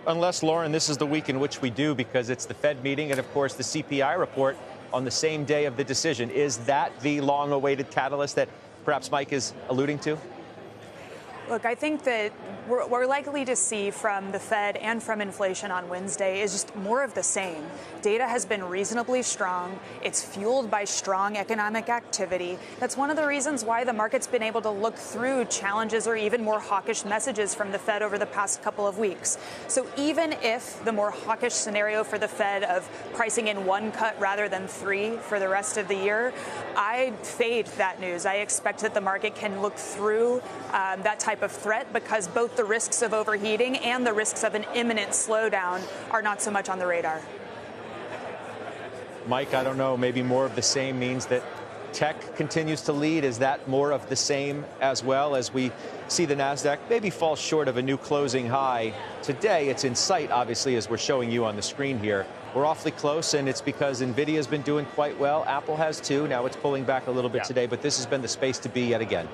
unless, Lauren, this is the week in which we do, because it's the Fed meeting and, of course, the CPI report on the same day of the decision. Is that the long-awaited catalyst that perhaps Mike is alluding to? Look, I think that we're likely to see from the Fed and from inflation on Wednesday is just more of the same. Data has been reasonably strong. It's fueled by strong economic activity. That's one of the reasons why the market's been able to look through challenges or even more hawkish messages from the Fed over the past couple of weeks. So even if the more hawkish scenario for the Fed of pricing in one cut rather than three for the rest of the year, I fade that news. I expect that the market can look through that type of threat because both the risks of overheating and the risks of an imminent slowdown are not so much on the radar. Mike, I don't know, maybe more of the same means that tech continues to lead. Is that more of the same as well, as we see the NASDAQ maybe fall short of a new closing high today? It's in sight, obviously, as we're showing you on the screen here. We're awfully close, and it's because NVIDIA has been doing quite well. Apple has too. Now it's pulling back a little bit today, but this has been the space to be yet again.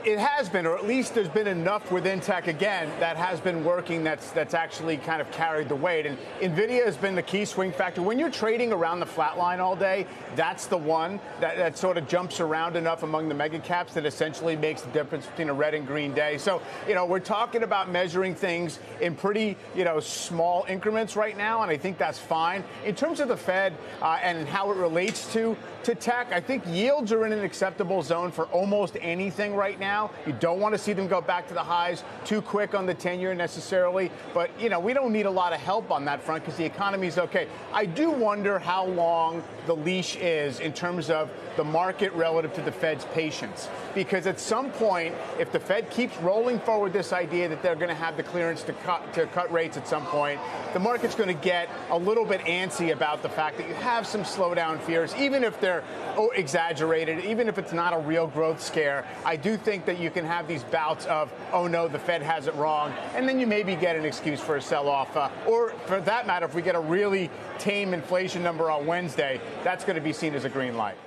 It has been, or at least there's been enough within tech, again, that has been working that's actually kind of carried the weight. And NVIDIA has been the key swing factor. When you're trading around the flat line all day, that's the one that sort of jumps around enough among the mega caps that essentially makes the difference between a red and green day. So, we're talking about measuring things in pretty, small increments right now, and I think that's fine. In terms of the Fed and how it relates to tech, I think yields are in an acceptable zone for almost anything right now. You don't want to see them go back to the highs too quick on the 10-year necessarily. But, we don't need a lot of help on that front because the economy is okay. I do wonder how long the leash is in terms of the market relative to the Fed's patience. Because at some point, if the Fed keeps rolling forward this idea that they're going to have the clearance to cut rates at some point, the market's going to get a little bit antsy about the fact that you have some slowdown fears, even if they're exaggerated, even if it's not a real growth scare. I do think that you can have these bouts of, oh no, the Fed has it wrong, and then you maybe get an excuse for a sell-off. Or for that matter, if we get a really tame inflation number on Wednesday, that's going to be seen as a green light.